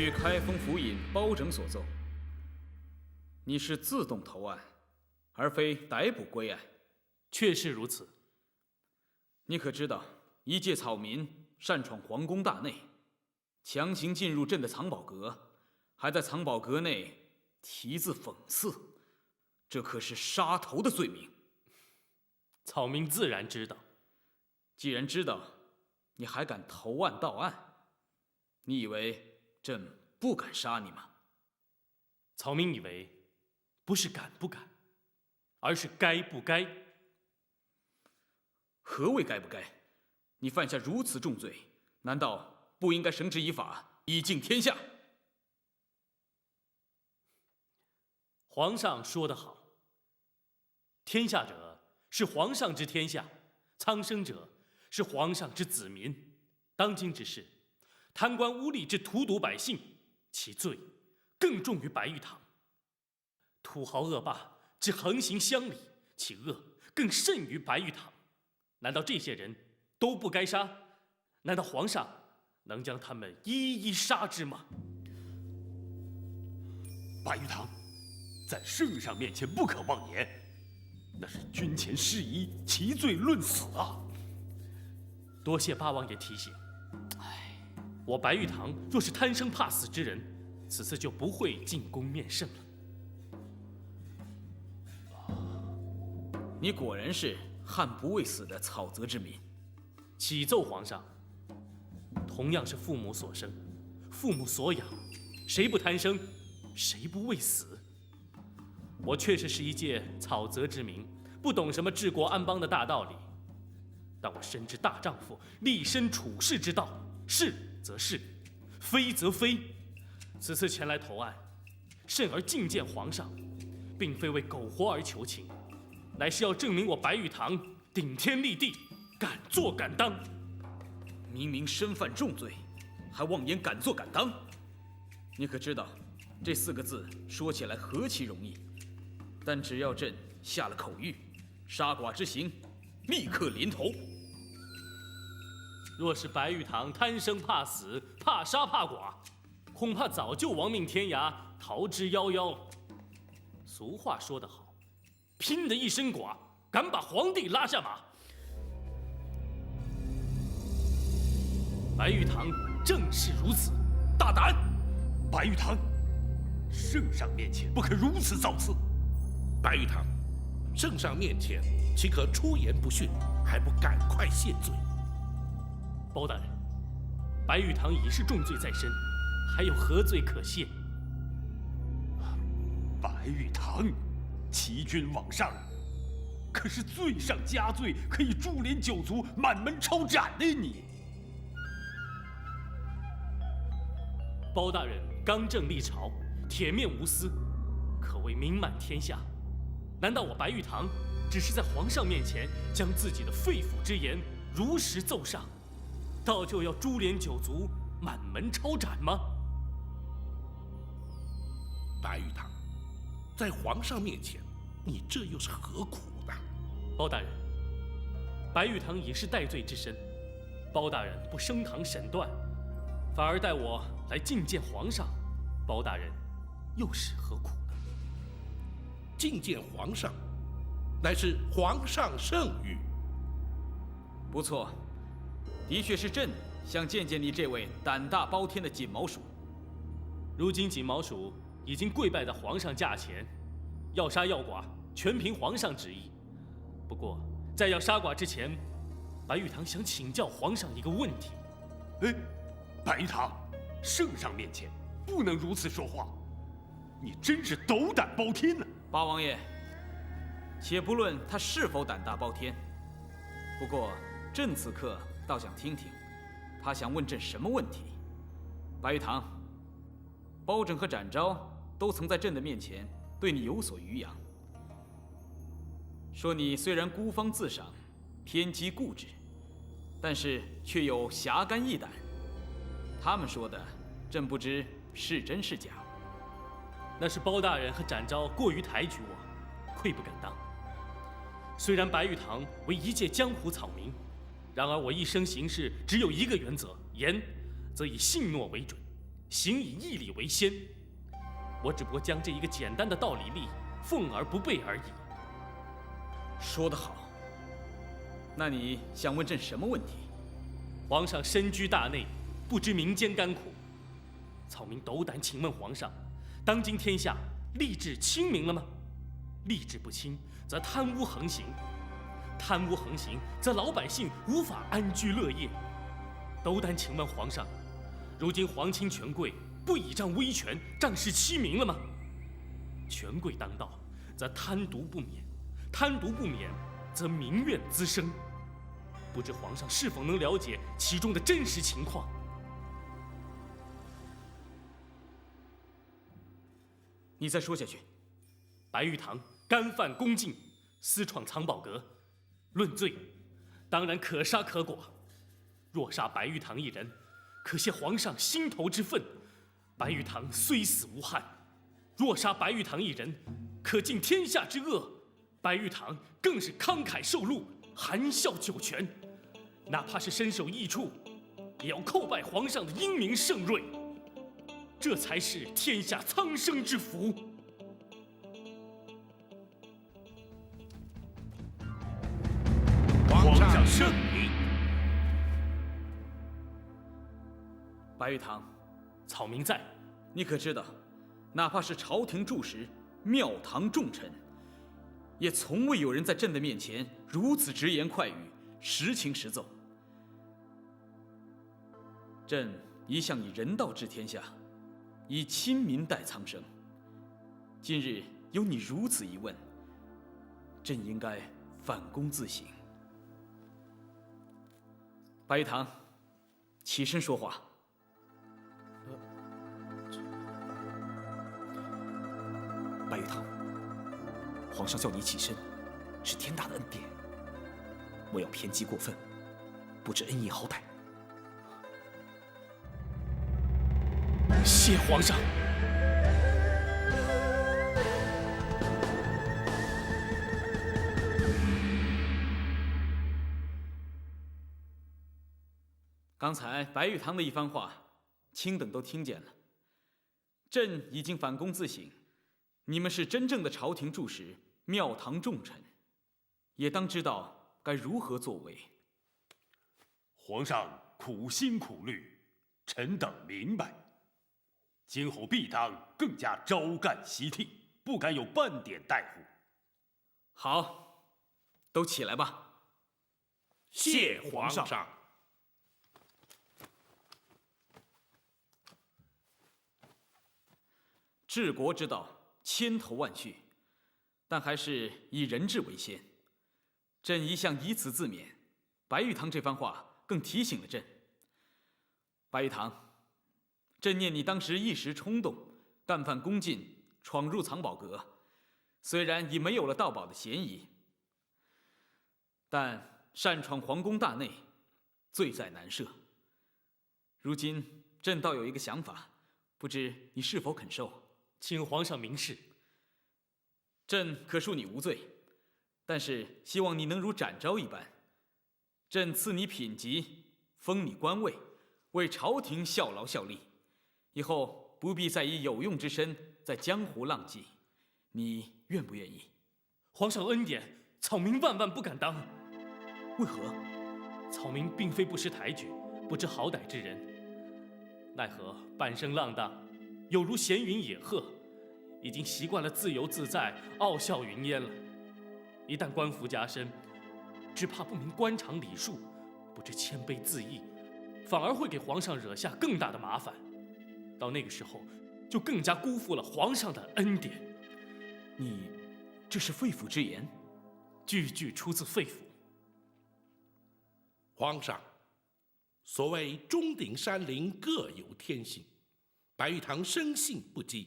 据开封府尹包拯所奏，你是自动投案，而非逮捕归案。确是如此。你可知道，一介草民擅闯皇宫大内，强行进入朕的藏宝阁，还在藏宝阁内题字讽刺，这可是杀头的罪名。草民自然知道。既然知道，你还敢投案到案，你以为朕不敢杀你吗？草民以为，不是敢不敢，而是该不该。何谓该不该？你犯下如此重罪，难道不应该绳之以法，以敬天下？皇上说得好，天下者是皇上之天下，苍生者是皇上之子民。当今之事，贪官污吏之荼毒百姓，其罪更重于白玉堂；土豪恶霸之横行乡里，其恶更甚于白玉堂。难道这些人都不该杀？难道皇上能将他们一一杀之吗？白玉堂，在圣上面前不可妄言，那是军前事宜，其罪论死啊！多谢八王爷提醒。我白玉堂若是贪生怕死之人，此次就不会进宫面圣了。你果然是悍不畏死的草泽之民。启奏皇上，同样是父母所生，父母所养，谁不贪生，谁不畏死？我确实是一介草泽之民，不懂什么治国安邦的大道理，但我深知大丈夫立身处世之道，是则是，非则非。此次前来投案，甚而觐见皇上，并非为苟活而求情，乃是要证明我白玉堂顶天立地，敢做敢当。明明身犯重罪，还妄言敢做敢当。你可知道，这4个字说起来何其容易，但只要朕下了口谕，杀剐之刑立刻临头。若是白玉堂贪生怕死，怕杀怕剐，恐怕早就亡命天涯，逃之夭夭。俗话说得好，拼得一身剐，敢把皇帝拉下马。白玉堂正是如此，大胆！白玉堂，圣上面前不可如此造次。白玉堂，圣上面前岂可出言不逊，还不赶快谢罪？包大人，白玉堂已是重罪在身，还有何罪可谢？白玉堂，欺君罔上，可是罪上加罪，可以株连九族，满门抄斩的你。包大人刚正立朝，铁面无私，可谓名满天下。难道我白玉堂只是在皇上面前将自己的肺腑之言如实奏上，倒就要株连九族，满门抄斩吗？白玉堂，在皇上面前，你这又是何苦呢？包大人，白玉堂已是戴罪之身，包大人不升堂审断，反而带我来觐见皇上，包大人又是何苦呢？觐见皇上，乃是皇上圣谕。不错，的确是朕想见见你这位胆大包天的锦毛鼠。如今锦毛鼠已经跪拜在皇上驾前，要杀要剐全凭皇上旨意。不过在要杀剐之前，白玉堂想请教皇上一个问题。白玉堂，圣上面前不能如此说话，你真是斗胆包天呢！八王爷，且不论他是否胆大包天，不过朕此刻倒想听听，他想问朕什么问题。白玉堂，包拯和展昭都曾在朕的面前对你有所余扬，说你虽然孤芳自赏，偏激固执，但是却有侠肝义胆。他们说的，朕不知是真是假。那是包大人和展昭过于抬举我，愧不敢当。虽然白玉堂为一介江湖草民，然而我一生行事只有一个原则：严则以信诺为准，行以义理为先。我只不过将这一个简单的道理例奉而不备而已。说得好。那你想问朕什么问题？皇上身居大内，不知民间甘苦。草民斗胆请问皇上，当今天下吏治清明了吗？吏治不清，则贪污横行；贪污横行，则老百姓无法安居乐业。斗胆请问皇上，如今皇亲权贵不倚仗威权，仗势欺民了吗？权贵当道，则贪渎不免；贪渎不免，则民怨滋生。不知皇上是否能了解其中的真实情况？你再说下去。白玉堂干犯宫禁，私闯藏宝阁，论罪，当然可杀可剐。若杀白玉堂一人，可泄皇上心头之愤，白玉堂虽死无憾；若杀白玉堂一人，可尽天下之恶，白玉堂更是慷慨受禄，含笑九泉。哪怕是身首异处，也要叩拜皇上的英明圣瑞。这才是天下苍生之福。皇上圣明。白玉堂，草民在。你可知道，哪怕是朝廷柱石、庙堂重臣，也从未有人在朕的面前如此直言快语、实情实奏。朕一向以人道治天下，以亲民待苍生。今日有你如此一问，朕应该反躬自省。白玉堂，起身说话。白玉堂，皇上叫你起身，是天大的恩典，莫要偏激过分，不知恩义好歹。谢皇上。刚才白玉堂的一番话，卿等都听见了。朕已经反躬自省，你们是真正的朝廷柱石、庙堂重臣，也当知道该如何作为。皇上苦心苦虑，臣等明白。今后必当更加朝干夕替，不敢有半点怠忽。好，都起来吧。谢皇上。治国之道，千头万绪，但还是以人治为先。朕一向以此自勉，白玉堂这番话更提醒了朕。白玉堂，朕念你当时一时冲动，干犯宫禁，闯入藏宝阁，虽然已没有了盗宝的嫌疑，但擅闯皇宫大内，罪在难赦。如今朕倒有一个想法，不知你是否肯受？请皇上明示。朕可恕你无罪，但是希望你能如展昭一般，朕赐你品级，封你官位，为朝廷效劳效力，以后不必再以有用之身在江湖浪迹。你愿不愿意？皇上恩典，草民万万不敢当。为何？草民并非不识抬举、不知好歹之人，奈何半生浪荡，有如闲云野鹤，已经习惯了自由自在、傲笑云烟了。一旦官服加身，只怕不明官场礼数，不知谦卑自义，反而会给皇上惹下更大的麻烦。到那个时候，就更加辜负了皇上的恩典。你这是肺腑之言？句句出自肺腑。皇上，所谓钟鼎山林各有天性，白玉堂生性不羁，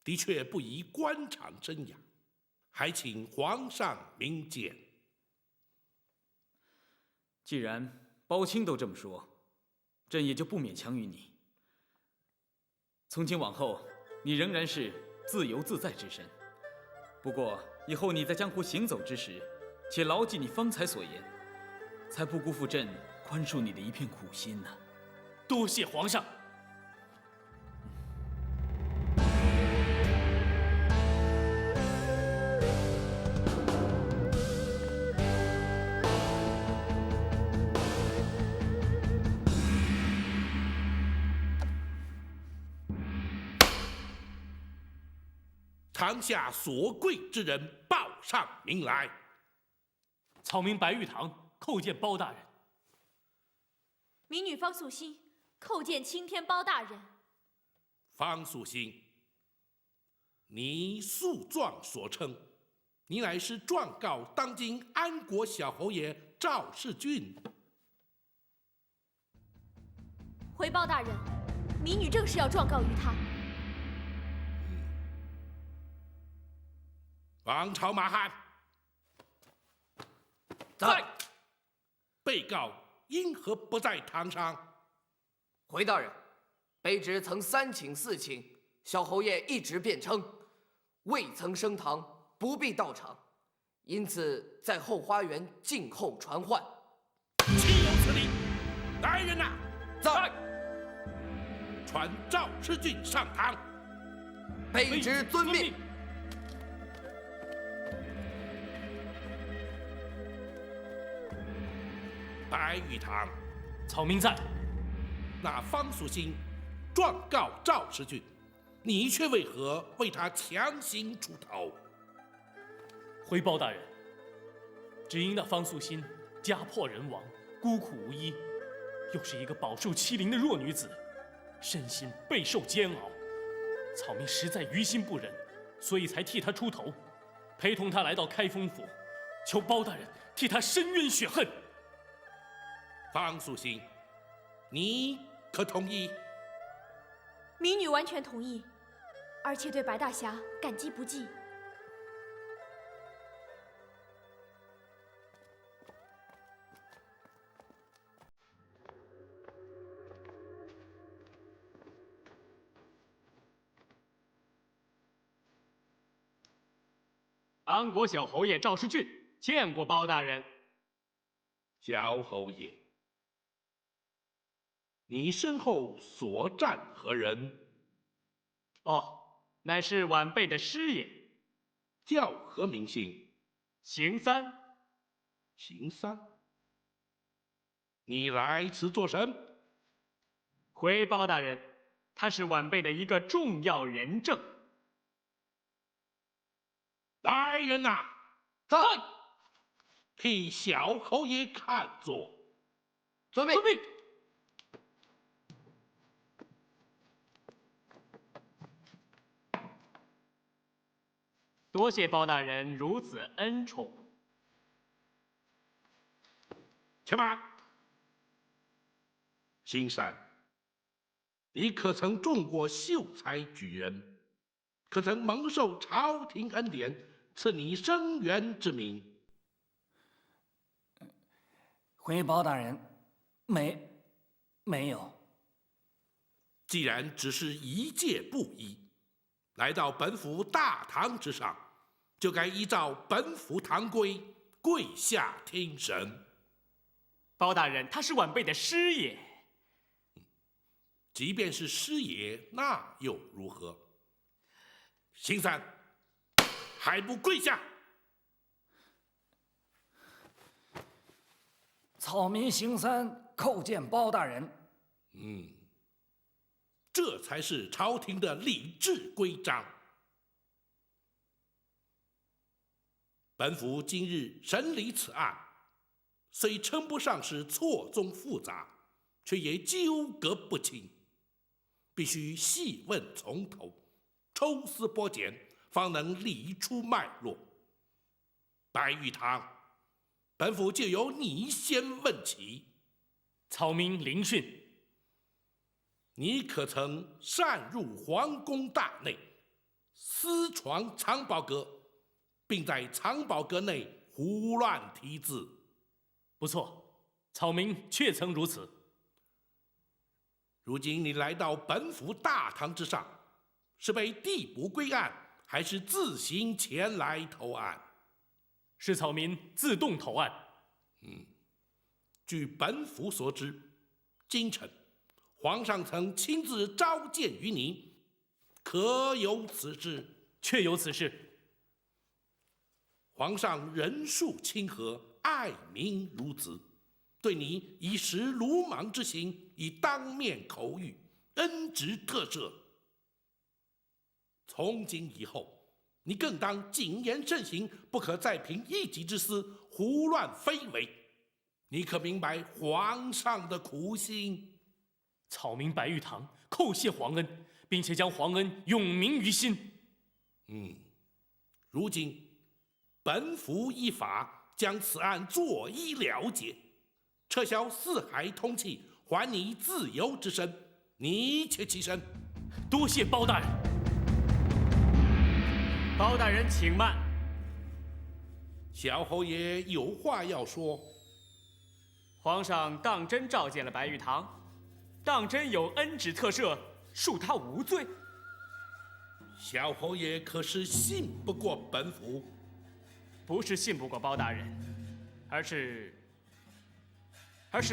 的确不宜官场生养，还请皇上明鉴。既然包青都这么说，朕也就不勉强于你。从今往后，你仍然是自由自在之身。不过以后你在江湖行走之时，且牢记你方才所言，才不辜负朕宽恕你的一片苦心呢。多谢皇上。堂下所贵之人报上名来。草民白玉堂叩见包大人。民女方素心叩见青天包大人。方素心，你诉状所称，你乃是状告当今安国小侯爷赵世俊。回包大人，民女正是要状告于他。王朝马汉，在。被告因何不在堂上？回大人，卑职曾3请4请，小侯爷一直辩称未曾升堂，不必到场，因此在后花园静候传唤。岂有此理！来人呐！在。传赵世俊上堂。卑职遵命。白玉堂，草民在。那方素心状告赵世俊，你却为何为他强行出头？回包大人，只因那方素心家破人亡，孤苦无依，又是一个饱受欺凌的弱女子，身心备受煎熬，草民实在于心不忍，所以才替她出头，陪同她来到开封府，求包大人替她伸冤雪恨。方素心，你可同意？民女完全同意，而且对白大侠感激不尽。安国小侯爷赵世俊见过包大人。小侯爷，你身后所站何人？哦，乃是晚辈的师爷，叫何名姓？邢三。邢三。你来此作甚？回包大人，他是晚辈的一个重要人证。来人呐！在。替小侯爷看座。遵命。多谢包大人如此恩宠。且慢，邢三，你可曾中过秀才举人？可曾蒙受朝廷恩典，赐你生源之名？回包大人，没有。既然只是一介布衣，来到本府大堂之上，就该依照本府堂规跪下听审。包大人，他是晚辈的师爷。即便是师爷，那又如何？邢三，还不跪下！草民邢三叩见包大人。这才是朝廷的礼制规章。本府今日审理此案，虽称不上是错综复杂，却也纠葛不清，必须细问从头，抽丝剥茧，方能理出脉络。白玉堂，本府就由你先问起。草民聆讯。你可曾擅入皇宫大内，私闯藏宝阁，并在藏宝阁内胡乱题字？不错，草民确曾如此。如今你来到本府大堂之上，是被递补归案，还是自行前来投案？是草民自动投案。据本府所知，今晨皇上曾亲自召见于您，可有此事？确有此事。皇上仁恕亲和，爱民如子，对你一时鲁莽之行，已当面口谕，恩职特赦。从今以后，你更当谨言慎行，不可再凭一己之私胡乱非为。你可明白皇上的苦心？草民白玉堂叩谢皇恩，并且将皇恩永铭于心。如今本府依法将此案作一了结，撤销四海通缉，还你自由之身。你且起身。多谢包大人。包大人请慢。小侯爷有话要说。皇上当真召见了白玉堂，当真有恩旨特赦，恕他无罪。小侯爷可是信不过本府？不是信不过包大人，而是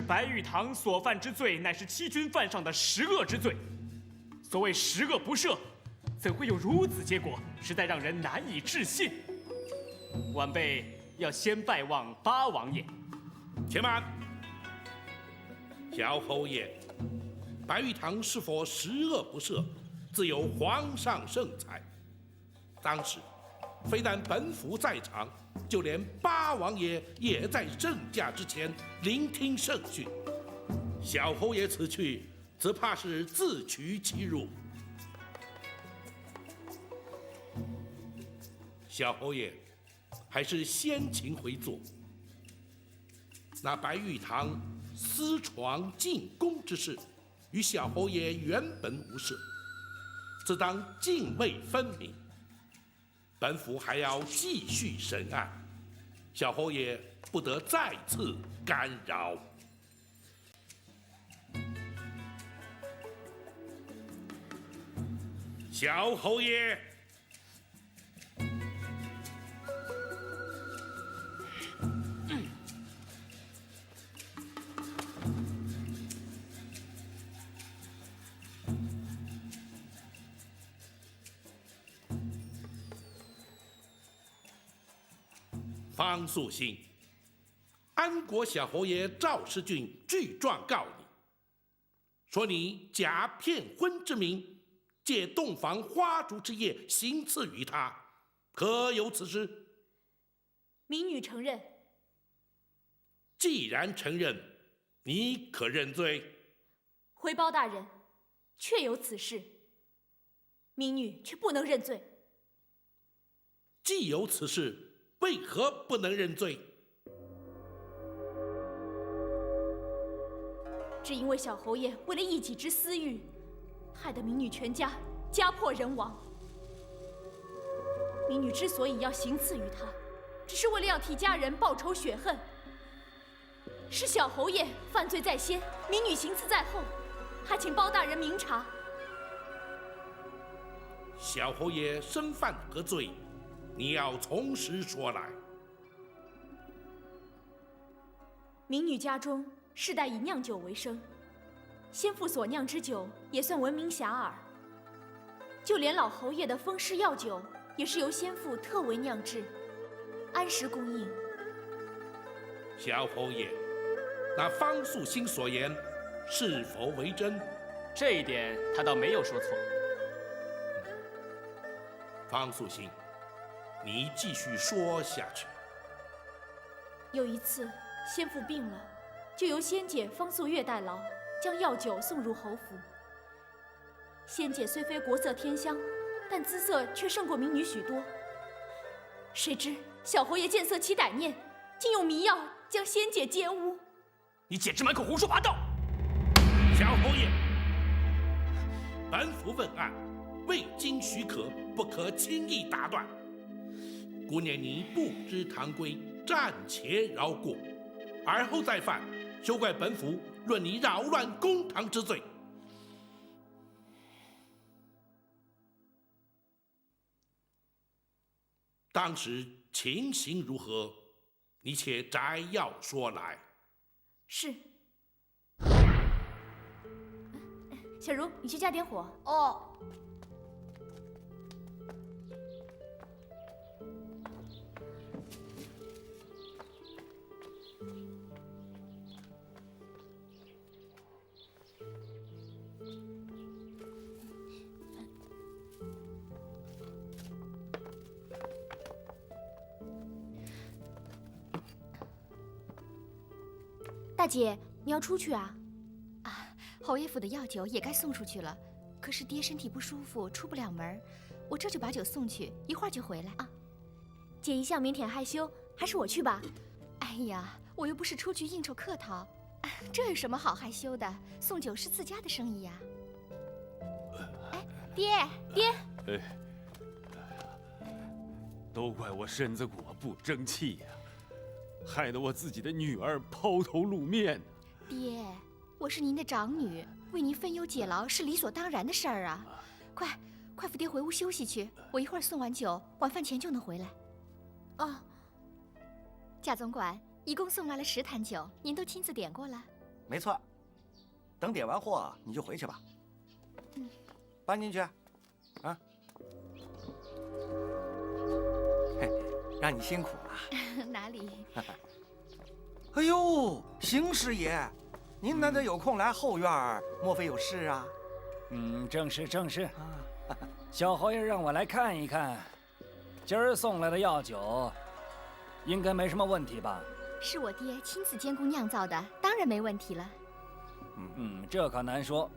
白玉堂所犯之罪，乃是欺君犯上的十恶之罪。所谓十恶不赦，怎会有如此结果？实在让人难以置信。晚辈要先拜望八王爷。且慢，小侯爷，白玉堂是否十恶不赦，自有皇上圣裁。当时非但本府在场，就连八王爷也在圣驾之前聆听圣训。小侯爷此去，则怕是自取其辱。小侯爷，还是先请回座。那白玉堂私闯进宫之事，与小侯爷原本无涉，自当泾渭分明。本府还要继续审案，小侯爷不得再次干扰。小侯爷，方素心，安国小侯爷赵世俊具状告你，说你假骗婚之名，借洞房花烛之夜行刺于他，可有此事？民女承认。既然承认，你可认罪？回包大人，确有此事，民女却不能认罪。既有此事，为何不能认罪？只因为小侯爷为了一己之私欲，害得民女全家家破人亡。民女之所以要行刺于他，只是为了要替家人报仇雪恨。是小侯爷犯罪在先，民女行刺在后，还请包大人明察。小侯爷身犯何罪？你要从实说来。民女家中世代以酿酒为生，先父所酿之酒也算闻名遐迩。就连老侯爷的封式药酒，也是由先父特为酿制，按时供应。小侯爷，那方素心所言是否为真？这一点他倒没有说错。方素心，你继续说下去。有一次，先父病了，就由仙姐方素月代劳，将药酒送入侯府。仙姐虽非国色天香，但姿色却胜过民女许多。谁知小侯爷见色起歹念，竟用迷药将仙姐奸污。你简直满口胡说八道！小侯爷，本府问案，未经许可，不可轻易打断。姑念你不知堂规，暂且饶过，而后再犯，休怪本府论你扰乱公堂之罪。当时情形如何？你且摘要说来。是。小茹，你去加点火。哦。大姐，你要出去啊？侯爷府的药酒也该送出去了，可是爹身体不舒服，出不了门，我这就把酒送去，一会儿就回来啊。姐一向腼腆害羞，还是我去吧。哎呀，我又不是出去应酬客套，这有什么好害羞的？送酒是自家的生意呀。爹，都怪我身子骨不争气呀，害得我自己的女儿抛头露面。爹，我是您的长女，为您分忧解劳是理所当然的事儿啊。快扶爹回屋休息去，我一会儿送完酒，晚饭前就能回来。哦，贾总管，一共送来了10坛酒，您都亲自点过了。没错，等点完货你就回去吧。搬进去，啊。嘿，让你辛苦了。哪里？哎呦，邢师爷，您难得有空来后院，莫非有事啊？正是。小侯爷让我来看一看，今儿送来的药酒，应该没什么问题吧？是我爹亲自监工酿造的，当然没问题了。这可难说。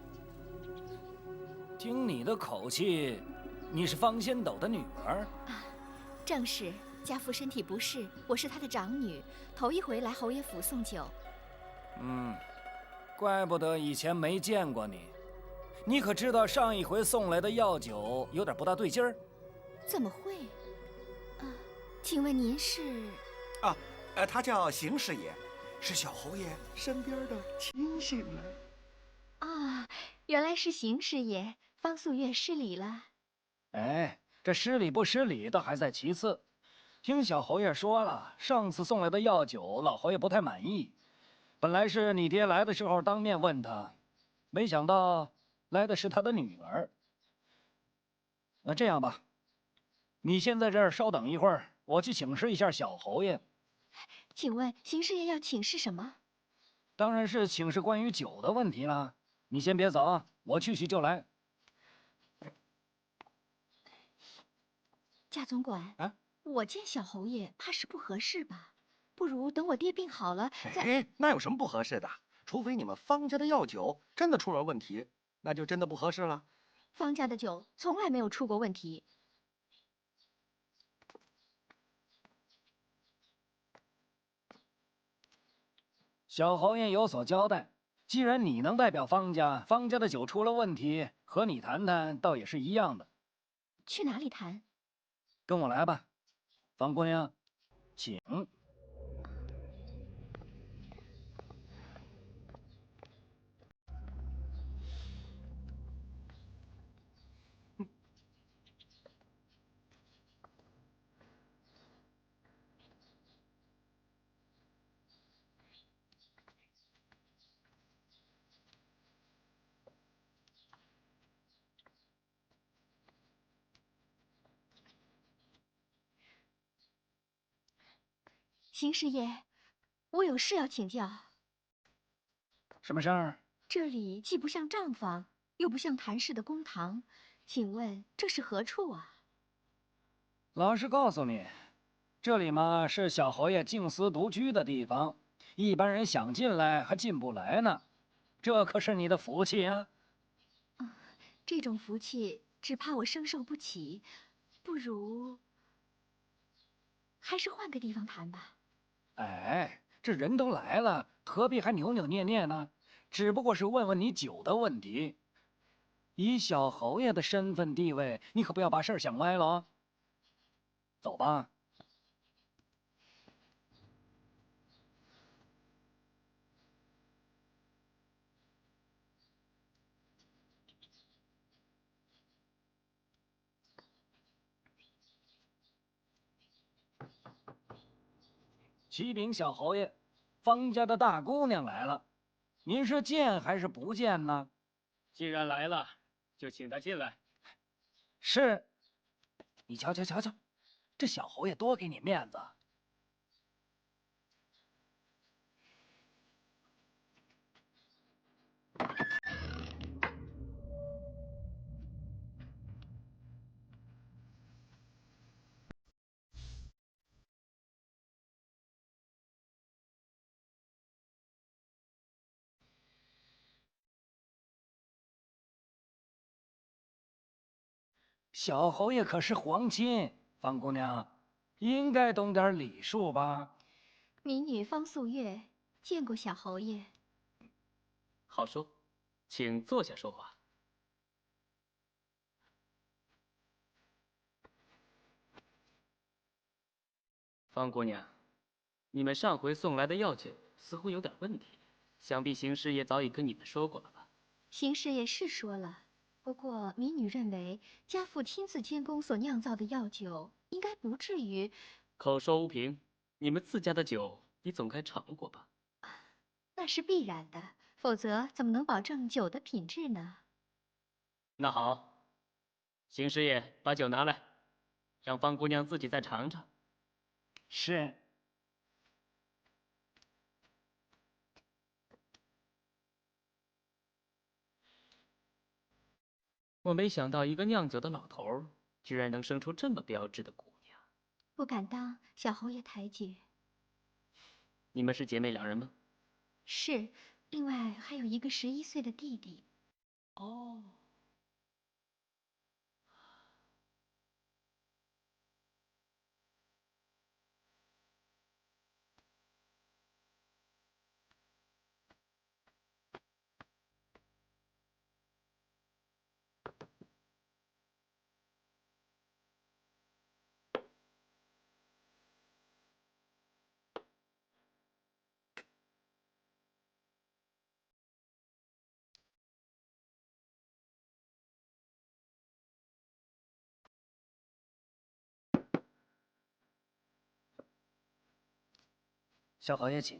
听你的口气，你是方仙斗的女儿啊？正是，家父身体不适，我是他的长女，头一回来侯爷府送酒。怪不得以前没见过你。你可知道上一回送来的药酒有点不大对劲儿？怎么会？请问您是？他叫邢师爷，是小侯爷身边的亲信了。原来是邢师爷，方素月失礼了。这失礼不失礼倒还在其次。听小侯爷说了，上次送来的药酒，老侯爷不太满意。本来是你爹来的时候当面问他，没想到来的是他的女儿。这样吧，你先在这儿稍等一会儿，我去请示一下小侯爷。请问邢师爷要请示什么？当然是请示关于酒的问题了。你先别走啊，我去就来。贾总管，我见小侯爷怕是不合适吧？不如等我爹病好了再。那有什么不合适的？除非你们方家的药酒真的出了问题，那就真的不合适了。方家的酒从来没有出过问题。小侯爷有所交代，既然你能代表方家，方家的酒出了问题，和你谈谈倒也是一样的。去哪里谈？跟我来吧，方姑娘，请。邢师爷，我有事要请教。什么事儿？这里既不像账房，又不像谭氏的公堂，请问这是何处啊？老实告诉你，这里嘛是小侯爷静思独居的地方，一般人想进来还进不来呢。这可是你的福气啊！这种福气只怕我生受不起，不如还是换个地方谈吧。这人都来了，何必还扭扭捏捏呢？只不过是问问你酒的问题。以小侯爷的身份地位，你可不要把事儿想歪了哦。走吧。启禀小侯爷，方家的大姑娘来了，您是见还是不见呢？既然来了，就请她进来。是。你瞧，这小侯爷多给你面子。小侯爷可是皇亲，方姑娘应该懂点礼数吧？民女方素月见过小侯爷。好说，请坐下说话。方姑娘，你们上回送来的药酒似乎有点问题，想必邢师爷早已跟你们说过了吧？邢师爷是说了，不过民女认为家父亲自监工所酿造的药酒，应该不至于。口说无凭，你们自家的酒，你总该尝过吧？那是必然的，否则怎么能保证酒的品质呢？那好，邢师爷把酒拿来，让方姑娘自己再尝尝。是。我没想到一个酿酒的老头儿，居然能生出这么标致的姑娘。不敢当小侯爷抬举。你们是姐妹两人吗？是，另外还有一个11岁的弟弟。哦。小侯爷请。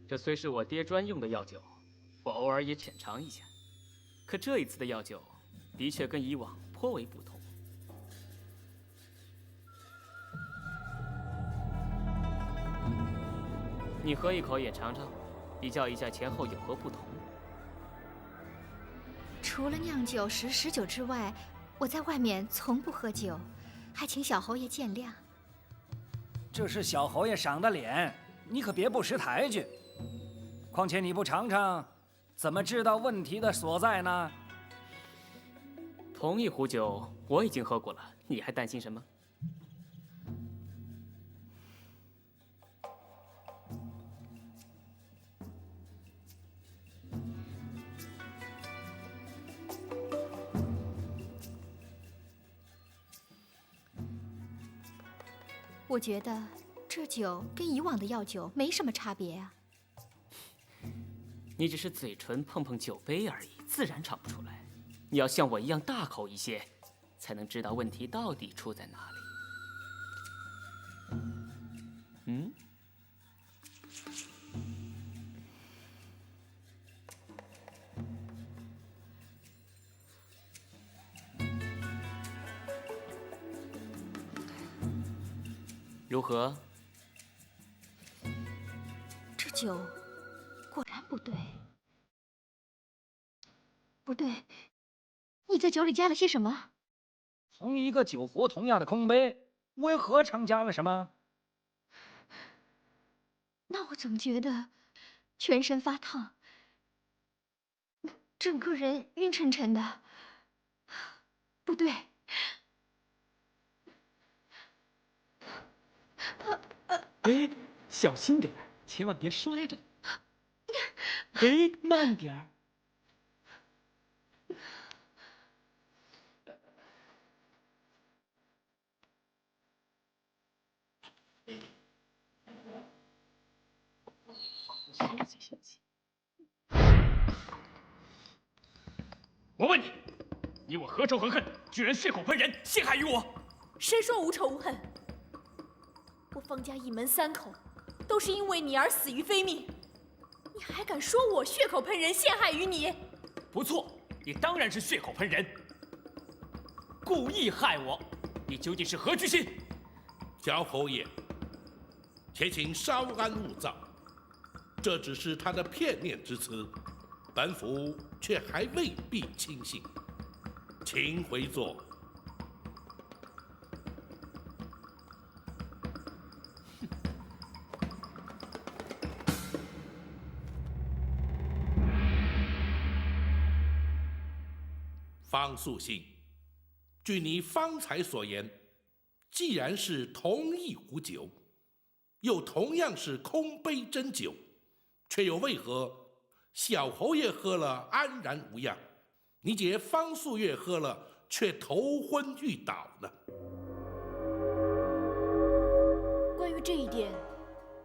这虽是我爹专用的药酒，我偶尔也浅尝一下。可这一次的药酒，的确跟以往颇为不同。你喝一口也尝尝，比较一下前后有何不同。除了酿酒时食酒之外，我在外面从不喝酒，还请小侯爷见谅。这是小侯爷赏的脸，你可别不识抬举。况且你不尝尝，怎么知道问题的所在呢？同一壶酒，我已经喝过了，你还担心什么？我觉得这酒跟以往的药酒没什么差别啊。你只是嘴唇碰碰酒杯而已，自然尝不出来。你要像我一样大口一些，才能知道问题到底出在哪里。嗯？如何？这酒果然不对。不对，你在酒里加了些什么？同一个酒壶，同样的空杯，我又何尝加了什么？那我总觉得全身发烫，整个人晕沉沉的。不对。哎，小心点，千万别摔着。哎，慢点儿。休息。我问你，你我何仇何恨，居然血口喷人，陷害于我？谁说无仇无恨？我方家一门3口，都是因为你而死于非命，你还敢说我血口喷人，陷害于你？不错，你当然是血口喷人，故意害我。你究竟是何居心？小侯爷，且请稍安勿躁，这只是他的片面之词，本府却还未必轻信。请回座。方素信，据你方才所言，既然是同一壶酒，又同样是空杯真酒，却又为何小侯爷喝了安然无恙，你姐方素月喝了却头昏欲倒呢？关于这一点，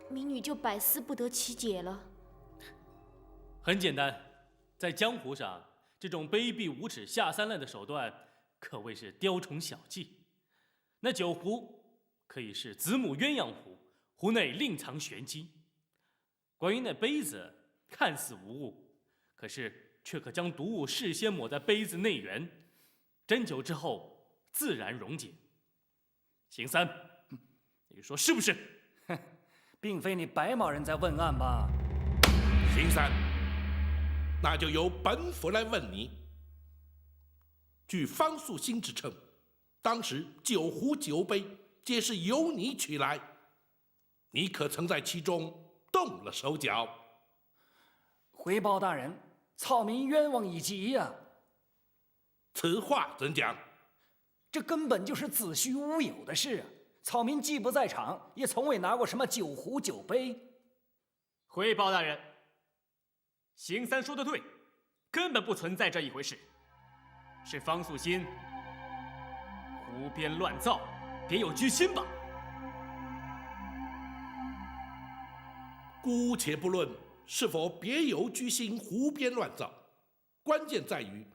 民女就百思不得其解了。很简单，在江湖上，这种卑鄙无耻、下三滥的手段，可谓是雕虫小技。那酒壶可以是子母鸳鸯壶，壶内另藏玄机。关于那杯子，看似无物，可是却可将毒物事先抹在杯子内缘，斟酒之后自然溶解。邢三，你说是不是？并非你白某人在问案吧？邢三，那就由本府来问你。据方素心之称，当时酒壶酒杯皆是由你取来，你可曾在其中动了手脚？回报大人，草民冤枉已极呀！此话怎讲？这根本就是子虚乌有的事啊！草民既不在场，也从未拿过什么酒壶酒杯。回报大人，邢三说的对，根本不存在这一回事，是方素心胡编乱造，别有居心吧。姑且不论是否别有居心、胡编乱造，关键在于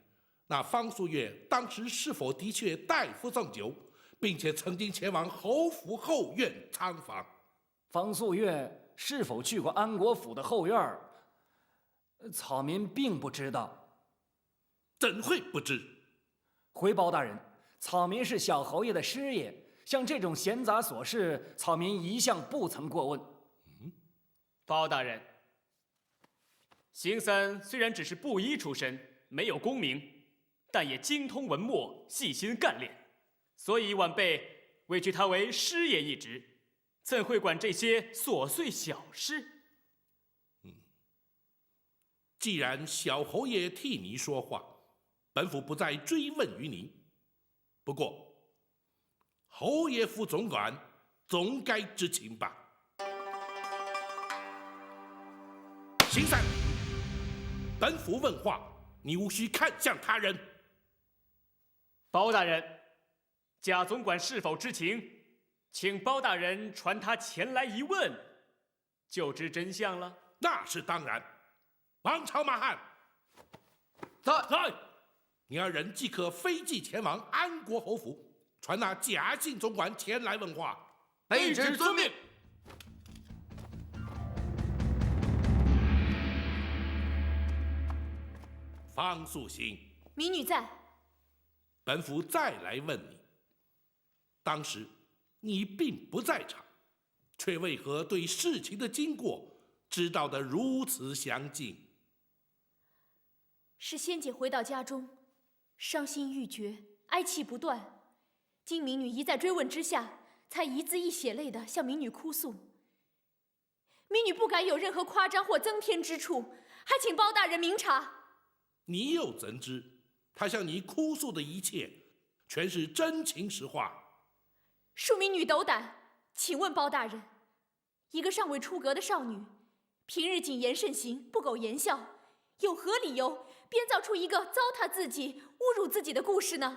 那方素月当时是否的确代夫送酒，并且曾经前往侯府后院参访。方素月是否去过安国府的后院，草民并不知道。怎会不知？回报大人，草民是小侯爷的师爷，像这种闲杂琐事，草民一向不曾过问。包大人，邢三虽然只是布衣出身，没有功名，但也精通文墨，细心干练，所以晚辈委屈他为师爷一职，怎会管这些琐碎小事？既然小侯爷替你说话，本府不再追问于你。不过，侯爷府总管总该知情吧？邢三，本府问话，你无需看向他人。包大人，贾总管是否知情？请包大人传他前来一问，就知真相了。那是当然。王朝马汉，在。你二人即可飞骑前往安国侯府，传那贾姓总管前来问话。卑职遵命。方素心，民女在。本府再来问你，当时你并不在场，却为何对事情的经过知道得如此详尽？是仙姐回到家中，伤心欲绝，哀泣不断。经民女一再追问之下，才一字一血泪地向民女哭诉。民女不敢有任何夸张或增添之处，还请包大人明察。你又怎知他向你哭诉的一切全是真情实话？恕民女斗胆，请问包大人，一个尚未出阁的少女，平日谨言慎行，不苟言笑，有何理由编造出一个糟蹋自己、侮辱自己的故事呢？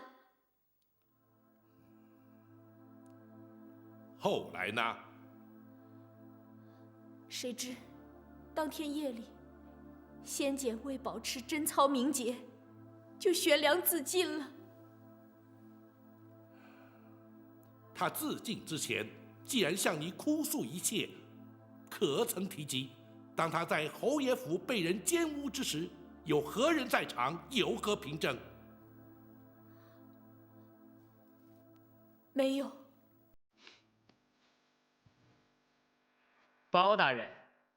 后来呢？谁知当天夜里，仙姐为保持贞操名节，就悬梁自尽了。他自尽之前，既然向你哭诉一切，可曾提及当他在侯爷府被人奸污之时，有何人在场，有何凭证？没有。包大人，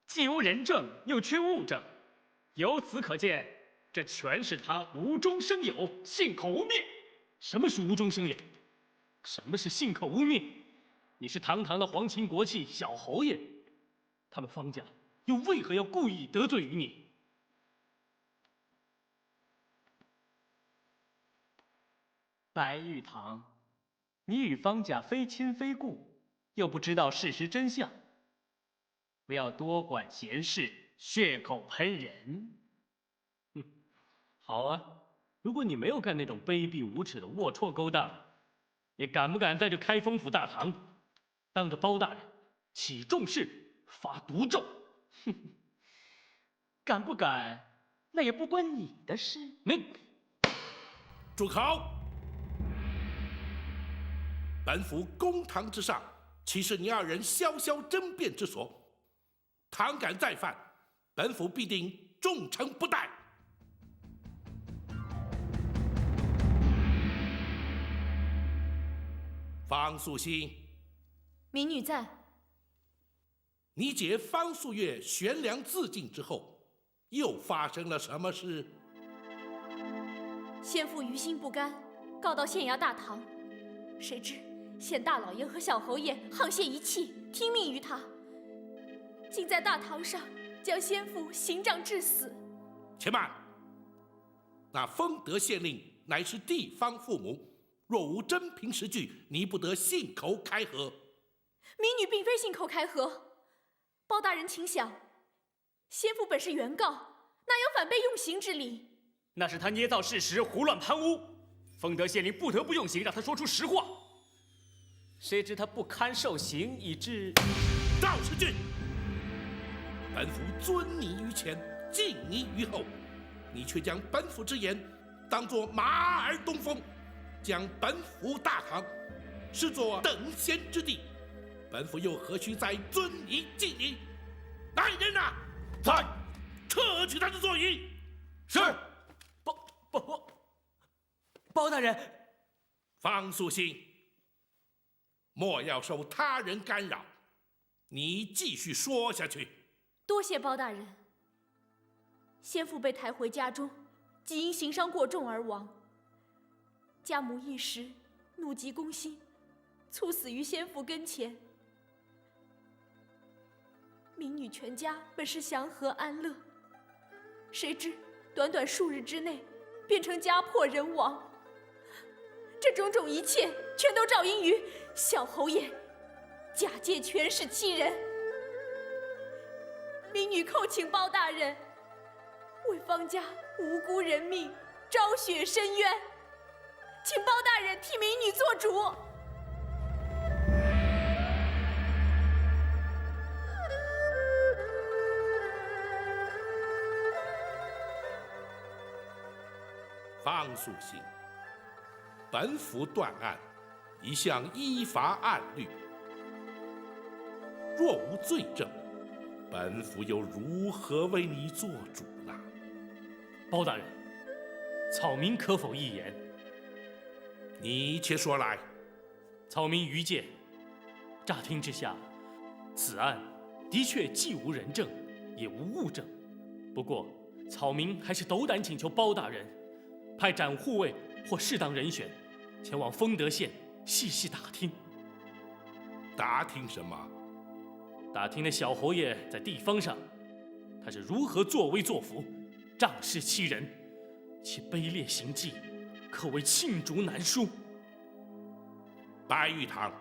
既无人证，又缺物证，由此可见，这全是他无中生有，信口污蔑。什么是无中生有？什么是信口污蔑？你是堂堂的皇亲国戚小侯爷，他们方家又为何要故意得罪于你？白玉堂，你与方家非亲非故，又不知道事实真相，不要多管闲事，血口喷人。哼，好啊，如果你没有干那种卑鄙无耻的龌龊勾当，你敢不敢在这开封府大堂，当着包大人起重誓，发毒咒？哼，敢不敢？那也不关你的事。你住口！本府公堂之上，岂是你二人潇潇争辩之所？倘敢再犯，本府必定重惩不贷。方素心，民女在。你姐方素月悬梁自尽之后，又发生了什么事？先父于心不甘，告到县衙大堂，谁知县大老爷和小侯爷沆瀣一气，听命于他，竟在大堂上将先父刑杖致死。且慢，那丰德县令乃是地方父母，若无真凭实据，你不得信口开河。民女并非信口开河，包大人请想，先父本是原告，哪有反被用刑之理？那是他捏造事实，胡乱攀污，丰德县令不得不用刑，让他说出实话。谁知他不堪受刑，以致……赵世俊，本府尊你于前，敬你于后，你却将本府之言当作马耳东风，将本府大堂视作等闲之地，本府又何须再尊你敬你？来人呐，在，撤去他的座椅。是。包大人，方素心，莫要受他人干扰，你继续说下去。多谢包大人。先父被抬回家中，即因刑伤过重而亡。家母一时怒急攻心，猝死于先父跟前。民女全家本是祥和安乐，谁知短短数日之内，变成家破人亡。这种种一切，全都照因于小侯爷假借权势欺人。民女叩请包大人为方家无辜人命昭雪伸冤，请包大人替民女做主。方素心，本府断案，一向依法按律，若无罪证，本府又如何为你做主呢？包大人，草民可否一言？你且说来。草民愚见，乍听之下，此案的确既无人证，也无物证。不过，草民还是斗胆请求包大人，派展护卫或适当人选，前往丰德县细细打听。打听什么？打听那小侯爷在地方上，他是如何作威作福，仗势欺人，其卑劣行迹，可谓罄竹难书。白玉堂，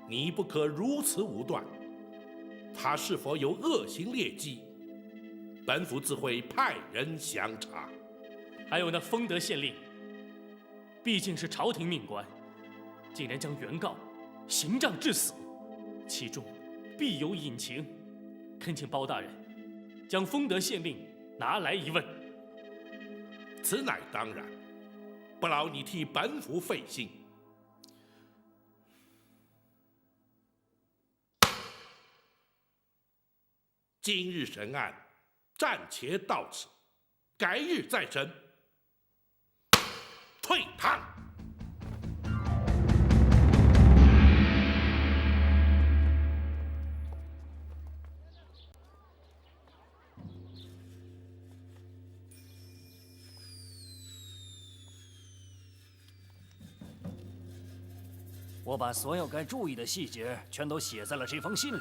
你不可如此武断。他是否有恶行劣迹，本府自会派人详查。还有那丰德县令，毕竟是朝廷命官，竟然将原告刑杖致死，其中必有隐情。恳请包大人将丰德县令拿来一问。此乃当然，不劳你替本府费心。今日审案，暂且到此，改日再审。退堂。我把所有该注意的细节全都写在了这封信里，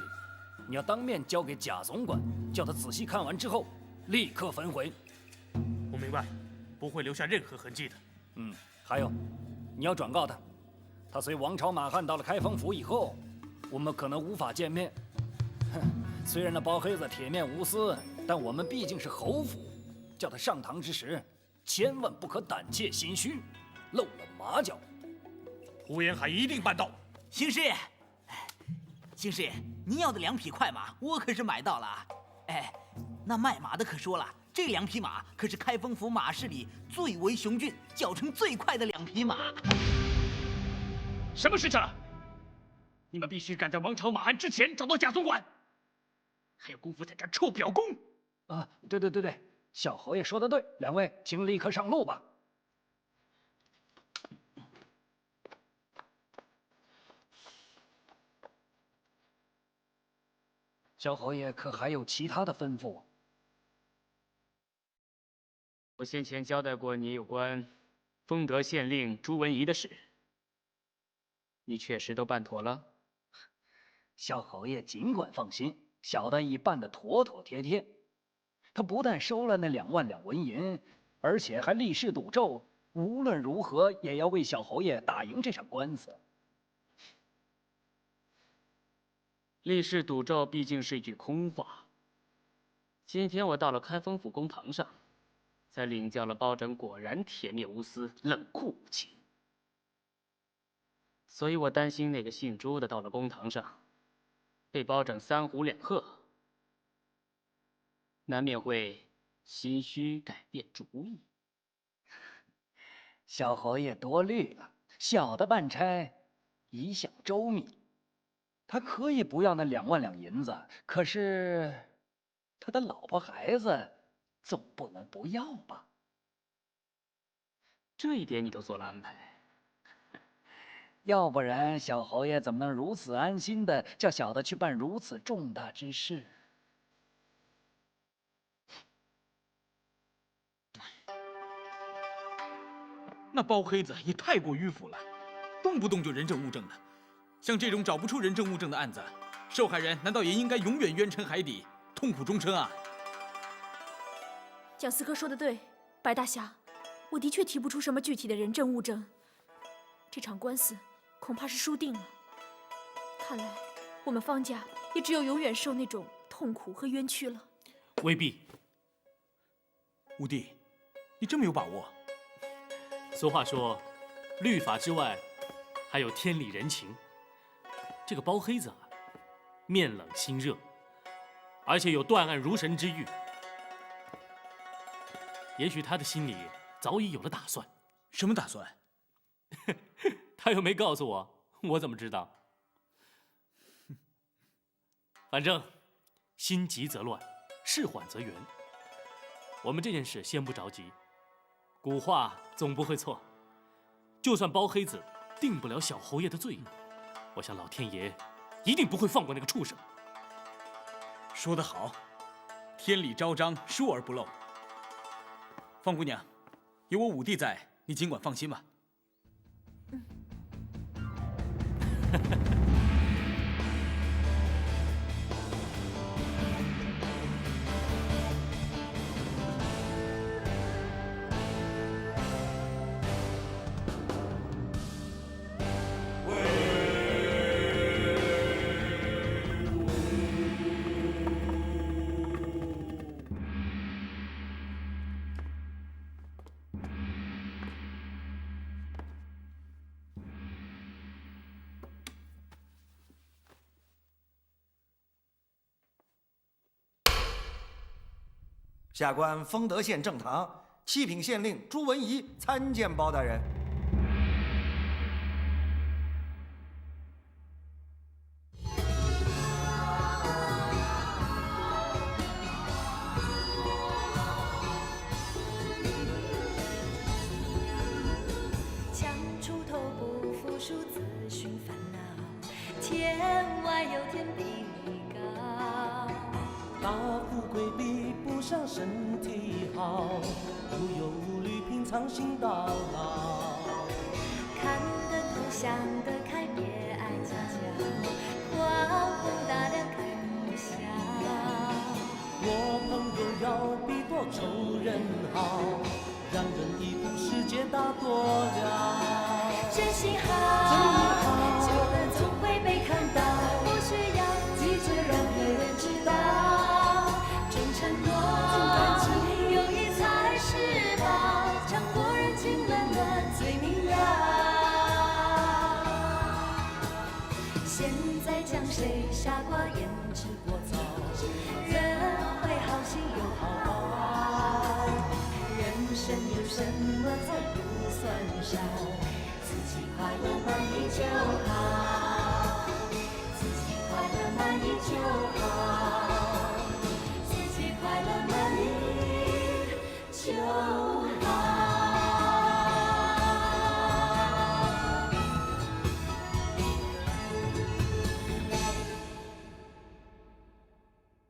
你要当面交给贾总管，叫他仔细看完之后，立刻焚毁。我明白，不会留下任何痕迹的。还有，你要转告他，他随王朝马汉到了开封府以后，我们可能无法见面。哼，虽然那包黑子铁面无私，但我们毕竟是侯府，叫他上堂之时，千万不可胆怯心虚，露了马脚。胡延海一定办到。邢师爷，邢师爷，您要的2匹快马，我可是买到了啊！哎，那卖马的可说了，这2匹马可是开封府马市里最为雄俊、脚程最快的2匹马。什么时辰？你们必须赶在王朝马汉之前找到贾总管，还有功夫在这儿臭表功啊！对，小侯爷说的对，两位请立刻上路吧。小侯爷可还有其他的吩咐？我先前交代过你有关丰德县令朱文仪的事，你确实都办妥了。小侯爷尽管放心，小的已办得妥妥帖帖。他不但收了那2万两纹银，而且还立誓赌咒，无论如何也要为小侯爷打赢这场官司。立誓赌咒毕竟是一句空话。今天我到了开封府公堂上，才领教了包拯果然铁面无私、冷酷无情。所以我担心那个姓朱的到了公堂上，被包拯3呼2喝，难免会心虚改变主意。小侯爷多虑了，小的办差一向周密。他可以不要那2万两银子，可是他的老婆孩子总不能不要吧？这一点你都做了安排，要不然小侯爷怎么能如此安心的叫小的去办如此重大之事？那包黑子也太过迂腐了，动不动就人证物证的。像这种找不出人证物证的案子，受害人难道也应该永远冤沉海底，痛苦终生啊？蒋司科说的对，白大侠，我的确提不出什么具体的人证物证，这场官司恐怕是输定了。看来我们方家也只有永远受那种痛苦和冤屈了。未必。五弟，你这么有把握？俗话说，律法之外，还有天理人情。这个包黑子啊，面冷心热，而且有断案如神之誉。也许他的心里早已有了打算。什么打算？他又没告诉我，我怎么知道？反正心急则乱，事缓则圆。我们这件事先不着急，古话总不会错。就算包黑子定不了小侯爷的罪，我想老天爷一定不会放过那个畜生。说得好，天理昭彰，疏而不漏。方姑娘，有我五弟在，你尽管放心吧。下官丰德县正堂7品县令朱文仪参见包大人。强出头不服输，自寻烦恼。天外有天比你高。大富贵比不上身体好，无忧无虑平常心到老。看得透想得开，别爱计较，狂风大量开不消。我朋友要比多仇人好，让人一步世界大多了。真心好，久了总会被看到，不需要记住让别人知道。重承诺，重感情，友谊才是宝，强过人情冷暖最明了。现在将谁下挂胭脂过早，人会好心有好报。人生有什么才不算少？自己快乐满意就好。